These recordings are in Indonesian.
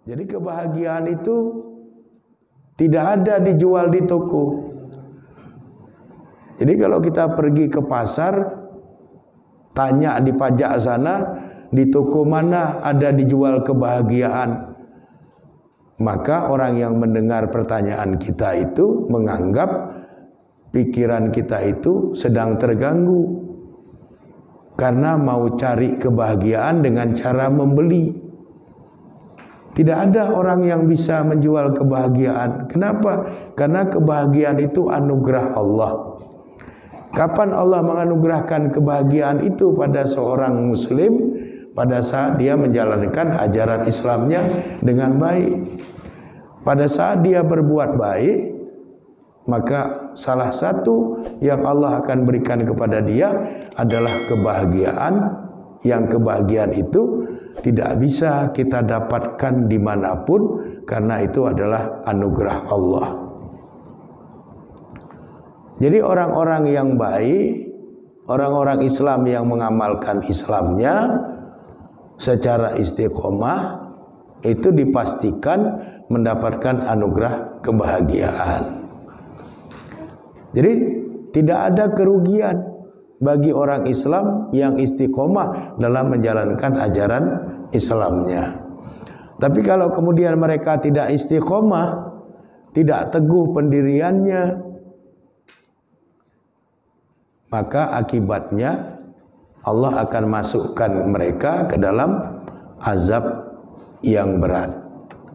Jadi kebahagiaan itu tidak ada dijual di toko. Jadi kalau kita pergi ke pasar, tanya di pajak sana, di toko mana ada dijual kebahagiaan, maka orang yang mendengar pertanyaan kita itu menganggap pikiran kita itu sedang terganggu karena mau cari kebahagiaan dengan cara membeli. Tidak ada orang yang bisa menjual kebahagiaan. Kenapa? Karena kebahagiaan itu anugerah Allah. Kapan Allah menganugerahkan kebahagiaan itu pada seorang muslim? Pada saat dia menjalankan ajaran Islamnya dengan baik. Pada saat dia berbuat baik, maka salah satu yang Allah akan berikan kepada dia adalah kebahagiaan, yang kebahagiaan itu tidak bisa kita dapatkan dimanapun karena itu adalah anugerah Allah. Jadi orang-orang yang baik, orang-orang Islam yang mengamalkan Islamnya secara istiqomah itu dipastikan mendapatkan anugerah kebahagiaan. Jadi tidak ada kerugian bagi orang Islam yang istiqomah dalam menjalankan ajaran Islamnya. Tapi kalau kemudian mereka tidak istiqomah, tidak teguh pendiriannya, maka akibatnya Allah akan masukkan mereka ke dalam azab yang berat,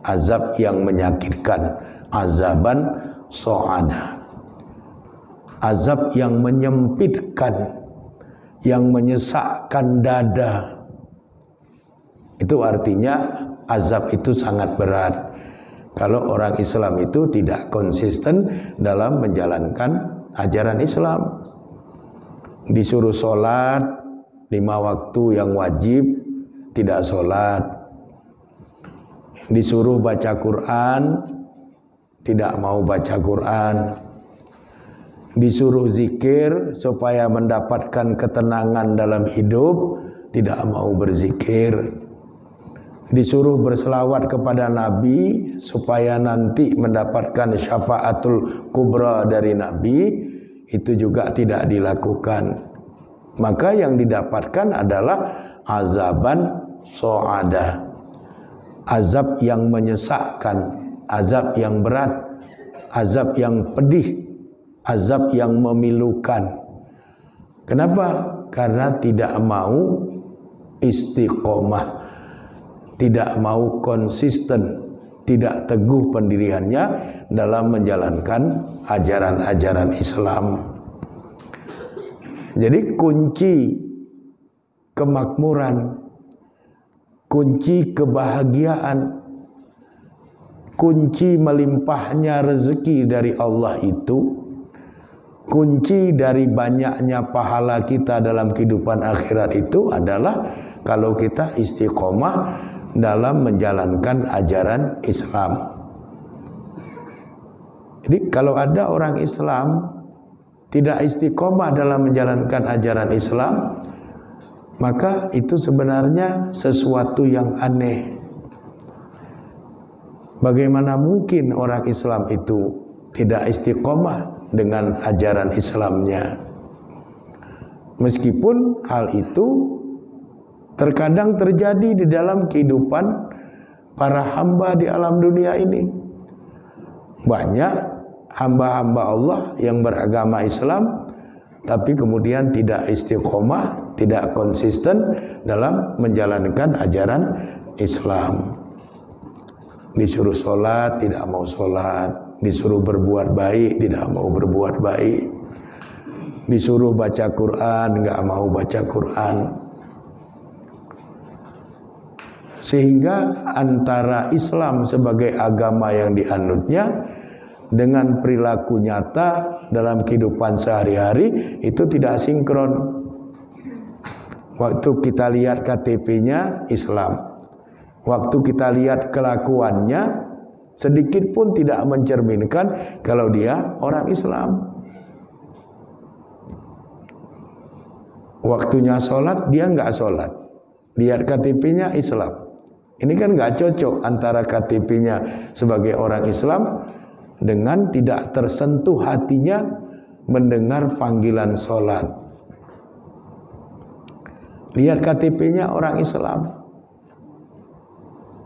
azab yang menyakitkan, azaban so'ada, azab yang menyempitkan, yang menyesakkan dada. Itu artinya azab itu sangat berat kalau orang Islam itu tidak konsisten dalam menjalankan ajaran Islam. Disuruh sholat 5 waktu yang wajib tidak sholat, disuruh baca Quran tidak mau baca Quran, disuruh zikir supaya mendapatkan ketenangan dalam hidup tidak mau berzikir, disuruh berselawat kepada Nabi supaya nanti mendapatkan syafaatul kubra dari Nabi, itu juga tidak dilakukan. Maka yang didapatkan adalah azaban so'ada, azab yang menyesakkan, azab yang berat, azab yang pedih, azab yang memilukan. Kenapa? Karena tidak mau istiqomah, tidak mau konsisten, tidak teguh pendiriannya dalam menjalankan ajaran-ajaran Islam. Jadi kunci kemakmuran, kunci kebahagiaan, kunci melimpahnya rezeki dari Allah itu, kunci dari banyaknya pahala kita dalam kehidupan akhirat itu adalah kalau kita istiqomah dalam menjalankan ajaran Islam. Jadi kalau ada orang Islam tidak istiqomah dalam menjalankan ajaran Islam, maka itu sebenarnya sesuatu yang aneh. Bagaimana mungkin orang Islam itu tidak istiqomah dengan ajaran Islamnya? Meskipun hal itu terkadang terjadi di dalam kehidupan para hamba di alam dunia ini. Banyak hamba-hamba Allah yang beragama Islam tapi kemudian tidak istiqomah, tidak konsisten dalam menjalankan ajaran Islam. Disuruh sholat tidak mau sholat, disuruh berbuat baik tidak mau berbuat baik, disuruh baca Quran nggak mau baca Quran. Sehingga antara Islam sebagai agama yang dianutnya dengan perilaku nyata dalam kehidupan sehari-hari itu tidak sinkron. Waktu kita lihat KTP-nya Islam, waktu kita lihat kelakuannya sedikit pun tidak mencerminkan kalau dia orang Islam. Waktunya sholat dia nggak sholat, lihat KTP-nya Islam. Ini kan nggak cocok antara KTP-nya sebagai orang Islam dengan tidak tersentuh hatinya mendengar panggilan sholat. Lihat KTP-nya orang Islam,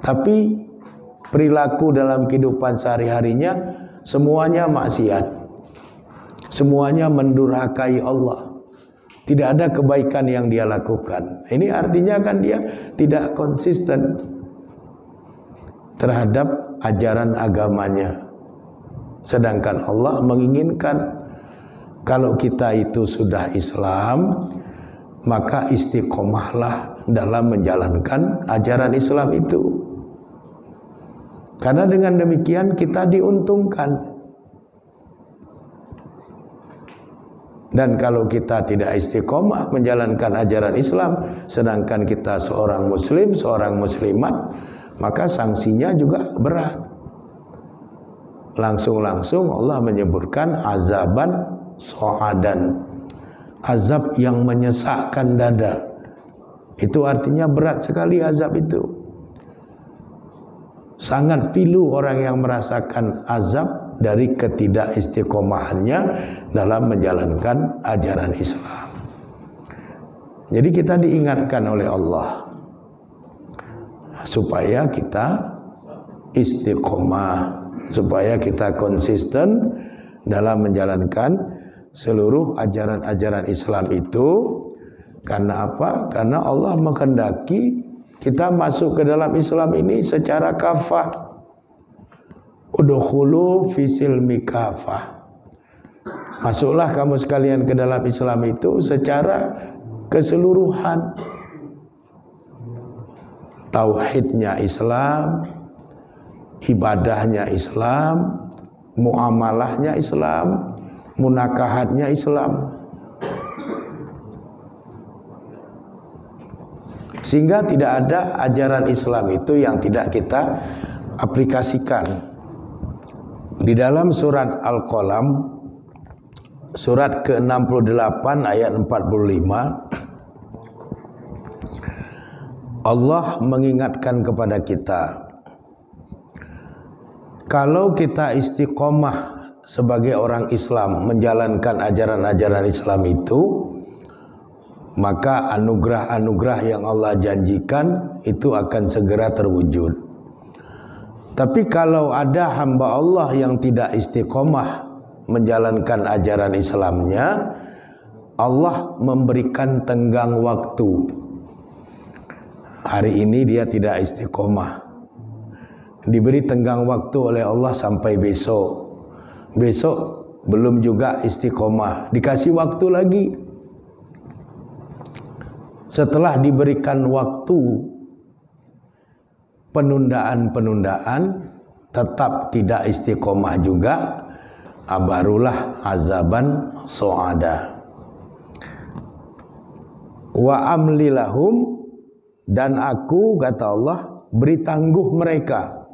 tapi perilaku dalam kehidupan sehari-harinya semuanya maksiat, semuanya mendurhakai Allah. Tidak ada kebaikan yang dia lakukan. Ini artinya kan dia tidak konsisten terhadap ajaran agamanya. Sedangkan Allah menginginkan kalau kita itu sudah Islam, maka istiqomahlah dalam menjalankan ajaran Islam itu. Karena dengan demikian kita diuntungkan. Dan kalau kita tidak istiqomah menjalankan ajaran Islam, sedangkan kita seorang muslim, seorang muslimat, maka sanksinya juga berat. Langsung-langsung Allah menyebutkan azaban so'adan, azab yang menyesakkan dada. Itu artinya berat sekali azab itu. Sangat pilu orang yang merasakan azab dari ketidakistiqomahannya dalam menjalankan ajaran Islam. Jadi kita diingatkan oleh Allah supaya kita istiqomah, supaya kita konsisten dalam menjalankan seluruh ajaran-ajaran Islam itu. Karena apa? Karena Allah menghendaki kita masuk ke dalam Islam ini secara kafah. Udkhulu fi silmi kafah. Masuklah kamu sekalian ke dalam Islam itu secara keseluruhan. Tauhidnya Islam, ibadahnya Islam, muamalahnya Islam, munakahatnya Islam. Sehingga tidak ada ajaran Islam itu yang tidak kita aplikasikan. Di dalam surat Al-Qalam, surat ke-68 ayat 45, Allah mengingatkan kepada kita, kalau kita istiqomah sebagai orang Islam menjalankan ajaran-ajaran Islam itu, maka anugerah-anugerah yang Allah janjikan itu akan segera terwujud. Tapi kalau ada hamba Allah yang tidak istiqomah menjalankan ajaran Islamnya, Allah memberikan tenggang waktu. Hari ini dia tidak istiqomah, diberi tenggang waktu oleh Allah sampai besok. Besok belum juga istiqomah, dikasih waktu lagi. Setelah diberikan waktu penundaan-penundaan tetap tidak istiqomah juga, barulah azaban so'ada. Wa amlilahum, dan aku, kata Allah, beri tangguh mereka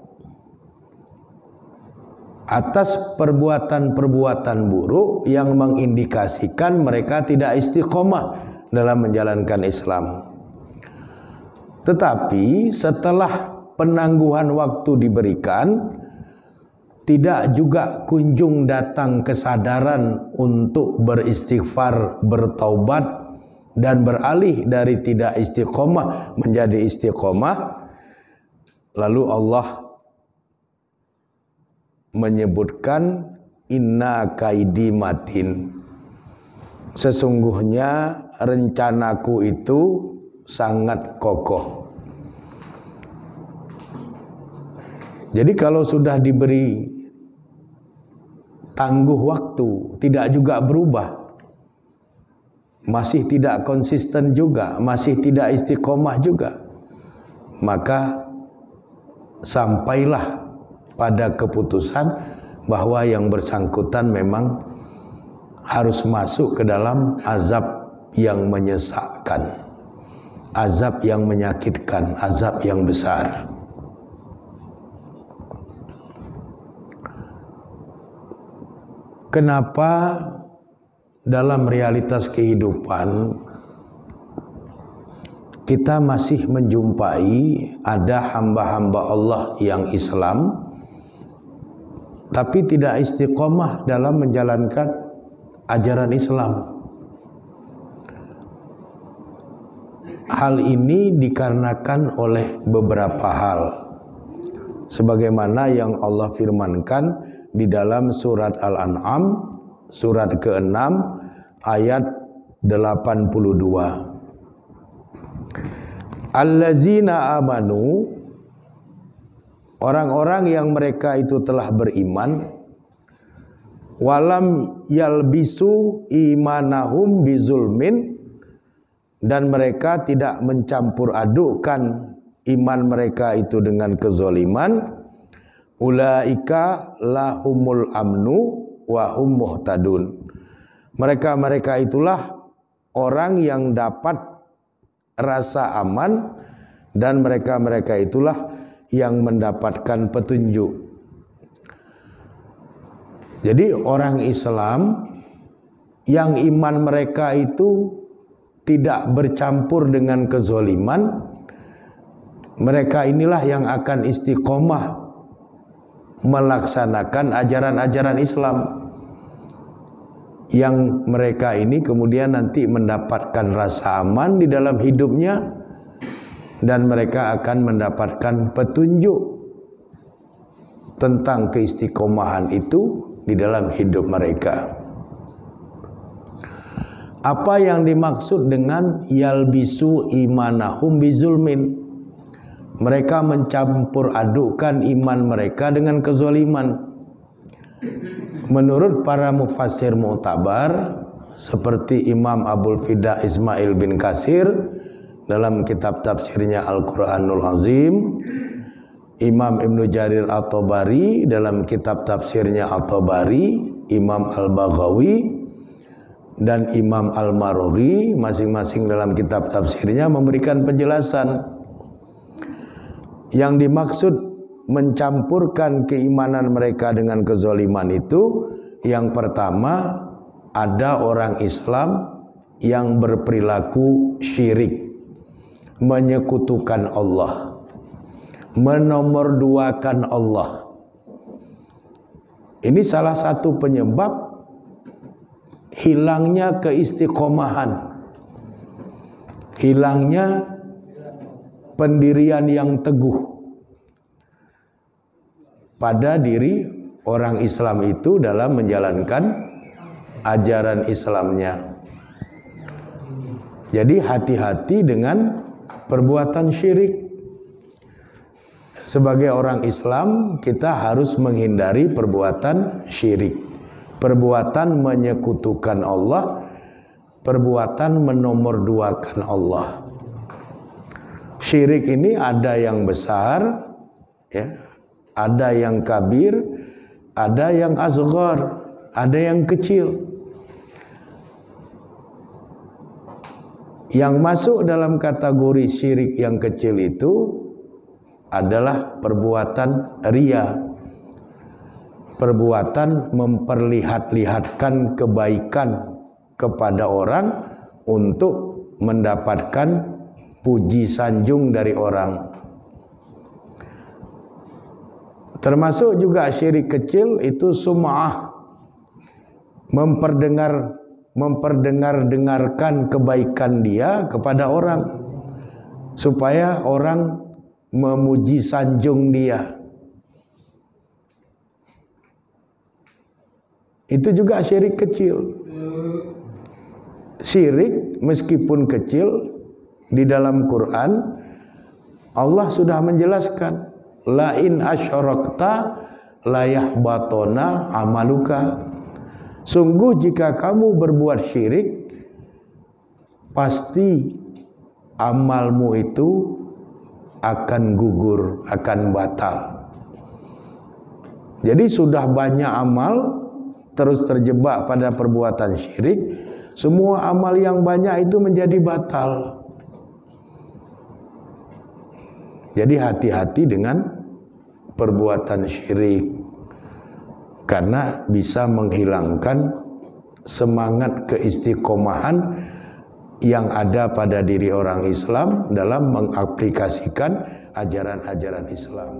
atas perbuatan-perbuatan buruk yang mengindikasikan mereka tidak istiqomah dalam menjalankan Islam. Tetapi setelah penangguhan waktu diberikan, tidak juga kunjung datang kesadaran untuk beristighfar, bertaubat, dan beralih dari tidak istiqomah menjadi istiqomah. Lalu Allah menyebutkan inna kaidi matin, sesungguhnya rencanaku itu sangat kokoh. Jadi kalau sudah diberi tangguh waktu, tidak juga berubah, masih tidak konsisten juga, masih tidak istiqomah juga, maka sampailah pada keputusan bahwa yang bersangkutan memang harus masuk ke dalam azab yang menyesakkan, azab yang menyakitkan, azab yang besar. Kenapa dalam realitas kehidupan kita masih menjumpai ada hamba-hamba Allah yang Islam tapi tidak istiqomah dalam menjalankan ajaran Islam. Hal ini dikarenakan oleh beberapa hal, sebagaimana yang Allah firmankan di dalam surat Al-An'am surat ke-6 ayat 82. Allazina amanu, orang-orang yang mereka itu telah beriman, walam yalbisu imanahum bizulmin, dan mereka tidak mencampur adukkan iman mereka itu dengan kezoliman, ulaika lahumul amnu wa hum muhtadun. Mereka itulah orang yang dapat rasa aman, dan mereka itulah yang mendapatkan petunjuk. Jadi orang Islam yang iman mereka itu tidak bercampur dengan kezoliman, mereka inilah yang akan istiqomah melaksanakan ajaran-ajaran Islam, yang mereka ini kemudian nanti mendapatkan rasa aman di dalam hidupnya, dan mereka akan mendapatkan petunjuk tentang keistiqomahan itu di dalam hidup mereka. Apa yang dimaksud dengan yalbisu imanahum bizulmin? Mereka mencampur adukkan iman mereka dengan kezaliman. Menurut para mufassir mu'tabar seperti Imam Abul Fida Ismail bin Katsir dalam kitab tafsirnya Al-Quranul Azim, Imam Ibnu Jarir At-Tabari dalam kitab tafsirnya At-Tabari, Imam Al-Baghawi dan Imam Al-Maraghi masing-masing dalam kitab tafsirnya memberikan penjelasan. Yang dimaksud mencampurkan keimanan mereka dengan kezaliman itu, yang pertama, ada orang Islam yang berperilaku syirik, menyekutukan Allah, menomorduakan Allah. Ini salah satu penyebab hilangnya keistiqomahan, hilangnya pendirian yang teguh pada diri orang Islam itu dalam menjalankan ajaran Islamnya. Jadi hati-hati dengan perbuatan syirik. Sebagai orang Islam, kita harus menghindari perbuatan syirik, perbuatan menyekutukan Allah, perbuatan menomorduakan Allah. Syirik ini ada yang besar, ya, ada yang kabir, ada yang asghar, ada yang kecil. Yang masuk dalam kategori syirik yang kecil itu adalah perbuatan riya, perbuatan memperlihat-lihatkan kebaikan kepada orang untuk mendapatkan puji sanjung dari orang. Termasuk juga syirik kecil itu sum'ah, memperdengarkan kebaikan dia kepada orang supaya orang memuji sanjung dia. Itu juga syirik kecil. Syirik meskipun kecil, di dalam Quran Allah sudah menjelaskan, la in asyrakta la yahbatona amaluka. Sungguh jika kamu berbuat syirik, pasti amalmu itu akan gugur, akan batal. Jadi sudah banyak amal terus terjebak pada perbuatan syirik, semua amal yang banyak itu menjadi batal. Jadi hati-hati dengan perbuatan syirik, karena bisa menghilangkan semangat keistiqomahan yang ada pada diri orang Islam dalam mengaplikasikan ajaran-ajaran Islam.